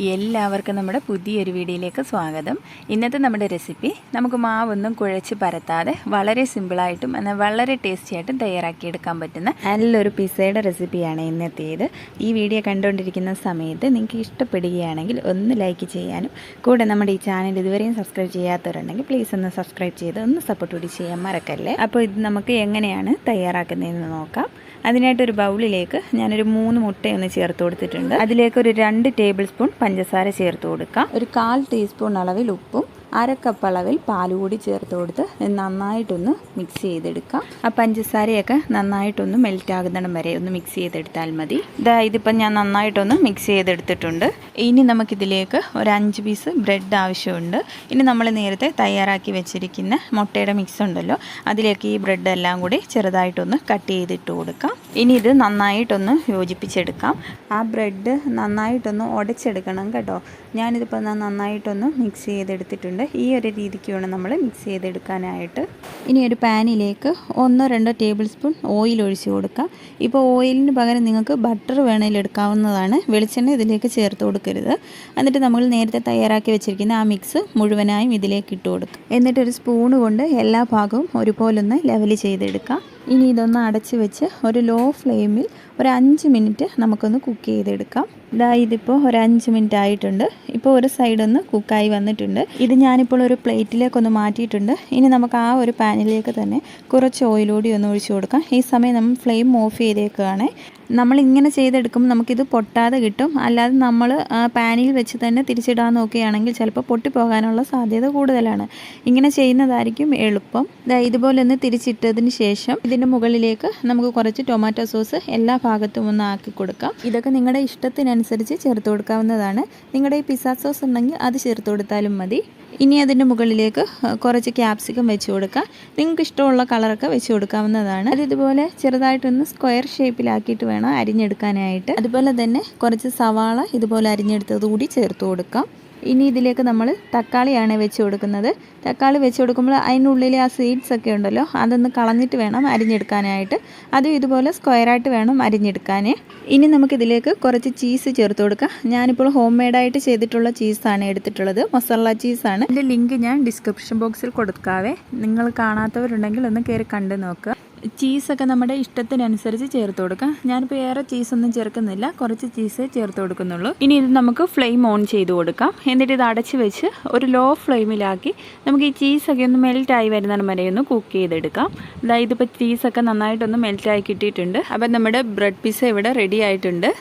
എല്ലാവർക്കും നമ്മുടെ പുതിയൊരു വീഡിയോയിലേക്ക് സ്വാഗതം. ഇന്നത്തെ നമ്മുടെ റെസിപ്പി നമുക്ക് മാവൊന്നും കുഴച്ച് പരത്താതെ വളരെ സിമ്പിളായിട്ടും എന്നാൽ വളരെ ടേസ്റ്റി ആയിട്ടും തയ്യാറാക്കിയെടുക്കാൻ പറ്റുന്ന നല്ലൊരു പിസ്സയുടെ റെസിപ്പിയാണ് ഇന്നത്തേത്. ഈ വീഡിയോ കണ്ടുകൊണ്ടിരിക്കുന്ന സമയത്ത് നിങ്ങൾക്ക് ഇഷ്ടപ്പെടുകയാണെങ്കിൽ ഒന്ന് ലൈക്ക് ചെയ്യാനും കൂടെ നമ്മുടെ ഈ ചാനൽ ഇതുവരെയും സബ്സ്ക്രൈബ് ചെയ്യാത്തവരുണ്ടെങ്കിൽ പ്ലീസ് ഒന്ന് സബ്സ്ക്രൈബ് ചെയ്ത് ഒന്ന് സപ്പോർട്ട് കൂടി ചെയ്യാൻ മറക്കല്ലേ. അപ്പോൾ ഇത് നമുക്ക് എങ്ങനെയാണ് തയ്യാറാക്കുന്നതെന്ന് നോക്കാം. അതിനായിട്ടൊരു ബൗളിലേക്ക് ഞാനൊരു 3 മുട്ടയൊന്ന് ചേർത്ത് കൊടുത്തിട്ടുണ്ട്. അതിലേക്ക് ഒരു 2 ടേബിൾ സ്പൂൺ പഞ്ചസാര ചേർത്ത് കൊടുക്കാം. ഒരു 1/4 ടീസ്പൂൺ അളവിൽ ഉപ്പും 1/2 കപ്പ് അളവിൽ പാൽ കൂടി ചേർത്ത് കൊടുത്ത് നന്നായിട്ടൊന്ന് മിക്സ് ചെയ്തെടുക്കാം. ആ പഞ്ചസാരയൊക്കെ നന്നായിട്ടൊന്ന് മെൽറ്റ് ആകുന്നിടം വരെ ഒന്ന് മിക്സ് ചെയ്തെടുത്താൽ മതി. ഇതിപ്പം ഞാൻ നന്നായിട്ടൊന്ന് മിക്സ് ചെയ്തെടുത്തിട്ടുണ്ട്. ഇനി നമുക്കിതിലേക്ക് ഒരു 5 പീസ് ബ്രെഡ് ആവശ്യമുണ്ട്. ഇനി നമ്മൾ നേരത്തെ തയ്യാറാക്കി വെച്ചിരിക്കുന്ന മുട്ടയുടെ മിക്സ് ഉണ്ടല്ലോ, അതിലേക്ക് ഈ ബ്രെഡ് എല്ലാം കൂടി ചെറുതായിട്ടൊന്ന് കട്ട് ചെയ്തിട്ട് കൊടുക്കാം. ഇനി ഇത് നന്നായിട്ടൊന്ന് യോജിപ്പിച്ചെടുക്കാം. ആ ബ്രെഡ് നന്നായിട്ടൊന്ന് ഉടച്ചെടുക്കണം കേട്ടോ. ഞാനിതിപ്പോൾ നന്നായിട്ടൊന്ന് മിക്സ് ചെയ്തെടുത്തിട്ടുണ്ട്. ഈ ഒരു രീതിക്ക് വേണം നമ്മൾ മിക്സ് ചെയ്തെടുക്കാനായിട്ട്. ഇനി ഒരു പാനിലേക്ക് 1-2 ടേബിൾ സ്പൂൺ ഓയിൽ ഒഴിച്ച് കൊടുക്കാം. ഇപ്പോൾ ഓയിലിന് പകരം നിങ്ങൾക്ക് ബട്ടർ വേണമെങ്കിൽ എടുക്കാവുന്നതാണ്. വെളിച്ചെണ്ണ ഇതിലേക്ക് ചേർത്ത് കൊടുക്കരുത്. എന്നിട്ട് നമ്മൾ നേരത്തെ തയ്യാറാക്കി വെച്ചിരിക്കുന്ന ആ മിക്സ് മുഴുവനായും ഇതിലേക്ക് ഇട്ട് കൊടുക്കുക. എന്നിട്ടൊരു സ്പൂണ് കൊണ്ട് എല്ലാ ഭാഗവും ഒരുപോലെ ഒന്ന് ലെവൽ ചെയ്തെടുക്കാം. ഇനി ഇതൊന്ന് അടച്ച് വെച്ച് ഒരു ലോ ഫ്ലെയിമിൽ ഒരു 5 മിനിറ്റ് നമുക്കൊന്ന് കുക്ക് ചെയ്തെടുക്കാം. ഇതിപ്പോൾ ഒരു 5 മിനിറ്റ് ആയിട്ടുണ്ട്. ഇപ്പോൾ ഒരു സൈഡൊന്ന് കുക്കായി വന്നിട്ടുണ്ട്. ഇത് ഞാനിപ്പോൾ ഒരു പ്ലേറ്റിലേക്കൊന്ന് മാറ്റിയിട്ടുണ്ട്. ഇനി നമുക്ക് ആ ഒരു പാനിലേക്ക് തന്നെ കുറച്ച് ഓയിൽ കൂടി ഒന്ന് ഒഴിച്ചു കൊടുക്കാം. ഈ സമയം നമ്മൾ ഫ്ലെയിം ഓഫ് ചെയ്തേക്കുകയാണ്. നമ്മളിങ്ങനെ ചെയ്തെടുക്കുമ്പോൾ നമുക്കിത് പൊട്ടാതെ കിട്ടും. അല്ലാതെ നമ്മൾ പാനിൽ വെച്ച് തന്നെ തിരിച്ചിടാൻ നോക്കുകയാണെങ്കിൽ ചിലപ്പോൾ പൊട്ടിപ്പോകാനുള്ള സാധ്യത കൂടുതലാണ്. ഇങ്ങനെ ചെയ്യുന്നതായിരിക്കും എളുപ്പം. ഇതുപോലെ ഒന്ന് തിരിച്ചിട്ടതിന് ശേഷം ഇതിൻ്റെ മുകളിലേക്ക് നമുക്ക് കുറച്ച് ടൊമാറ്റോ സോസ് എല്ലാ ഭാഗത്തും ഒന്ന് ആക്കി കൊടുക്കാം. ഇതൊക്കെ നിങ്ങളുടെ ഇഷ്ടത്തിനനുസരിച്ച് ചേർത്ത് കൊടുക്കാവുന്നതാണ്. നിങ്ങളുടെ ഈ പിസ്സ സോസ് ഉണ്ടെങ്കിൽ അത് ചേർത്ത് കൊടുത്താലും മതി. ഇനി അതിൻ്റെ മുകളിലേക്ക് കുറച്ച് ക്യാപ്സിക്കം വെച്ച് കൊടുക്കാം. നിങ്ങൾക്ക് ഇഷ്ടമുള്ള കളറൊക്കെ വെച്ച് കൊടുക്കാവുന്നതാണ്. അത് ഇതുപോലെ ചെറുതായിട്ടൊന്ന് സ്ക്വയർ ഷേപ്പിലാക്കിയിട്ട് വേണം അരിഞ്ഞെടുക്കാനായിട്ട്. അതുപോലെ തന്നെ കുറച്ച് സവാള ഇതുപോലെ അരിഞ്ഞെടുത്തത് കൂടി ചേർത്ത് കൊടുക്കാം. ഇനി ഇതിലേക്ക് നമ്മൾ തക്കാളിയാണ് വെച്ച് കൊടുക്കുന്നത്. തക്കാളി വെച്ച് കൊടുക്കുമ്പോൾ അതിനുള്ളിലെ ആ സീഡ്സ് ഒക്കെ ഉണ്ടല്ലോ, അതൊന്ന് കളഞ്ഞിട്ട് വേണം അരിഞ്ഞെടുക്കാനായിട്ട്. അതും ഇതുപോലെ സ്ക്വയറായിട്ട് വേണം അരിഞ്ഞെടുക്കാൻ. ഇനി നമുക്കിതിലേക്ക് കുറച്ച് ചീസ് ചേർത്ത് കൊടുക്കാം. ഞാനിപ്പോൾ ഹോം മെയ്ഡായിട്ട് ചെയ്തിട്ടുള്ള ചീസാണ് എടുത്തിട്ടുള്ളത്. മസാല ചീസാണ്. ഇതിൻ്റെ ലിങ്ക് ഞാൻ ഡിസ്ക്രിപ്ഷൻ ബോക്സിൽ കൊടുക്കാവേ. നിങ്ങൾ കാണാത്തവരുണ്ടെങ്കിൽ ഒന്ന് കയറി കണ്ട് നോക്കുക. ചീസൊക്കെ നമ്മുടെ ഇഷ്ടത്തിനനുസരിച്ച് ചേർത്ത് കൊടുക്കാം. ഞാനിപ്പോൾ ഏറെ ചീസൊന്നും ചേർക്കുന്നില്ല, കുറച്ച് ചീസ് ചേർത്ത് കൊടുക്കുന്നുള്ളൂ. ഇനി ഇത് നമുക്ക് ഫ്ലെയിം ഓൺ ചെയ്ത് കൊടുക്കാം. എന്നിട്ട് ഇത് അടച്ച് വെച്ച് ഒരു ലോ ഫ്ലെയിമിലാക്കി നമുക്ക് ഈ ചീസൊക്കെ ഒന്ന് മെൽറ്റായി വരുന്നിടം വരെ ഒന്ന് കുക്ക് ചെയ്തെടുക്കാം. ഇതിപ്പോൾ ചീസൊക്കെ നന്നായിട്ടൊന്ന് മെൽറ്റായി കിട്ടിയിട്ടുണ്ട്. അപ്പം നമ്മുടെ ബ്രെഡ് പിസ്സ ഇവിടെ റെഡി ആയിട്ടുണ്ട്.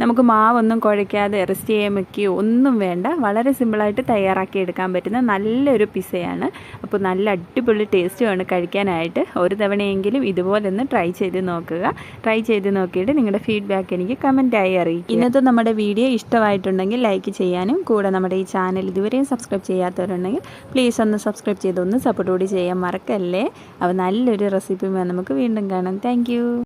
നമുക്ക് മാവൊന്നും കുഴയ്ക്കാതെ റെസ്റ്റ് ചെയ്യാൻ വയ്ക്കുകയോ ഒന്നും വേണ്ട. വളരെ സിമ്പിളായിട്ട് തയ്യാറാക്കി എടുക്കാൻ പറ്റുന്ന നല്ലൊരു പിസ്സയാണ്. അപ്പോൾ നല്ല അടിപൊളി ടേസ്റ്റുമാണ് കഴിക്കാനായിട്ട്. ഒരു തവണയെങ്കിലും ഇതുപോലെ ഒന്ന് ട്രൈ ചെയ്ത് നോക്കുക. ട്രൈ ചെയ്ത് നോക്കിയിട്ട് നിങ്ങളുടെ ഫീഡ്ബാക്ക് എനിക്ക് കമൻറ്റായി അറിയിക്കുക. ഇന്നത്തെ നമ്മുടെ വീഡിയോ ഇഷ്ടമായിട്ടുണ്ടെങ്കിൽ ലൈക്ക് ചെയ്യാനും കൂടെ നമ്മുടെ ഈ ചാനൽ ഇതുവരെയും സബ്സ്ക്രൈബ് ചെയ്യാത്തവരുണ്ടെങ്കിൽ പ്ലീസ് ഒന്ന് സബ്സ്ക്രൈബ് ചെയ്ത് ഒന്ന് സപ്പോർട്ട് കൂടി ചെയ്യാൻ മറക്കല്ലേ. അപ്പോൾ നല്ലൊരു റെസിപ്പിയുമായി നമുക്ക് വീണ്ടും കാണാം. താങ്ക്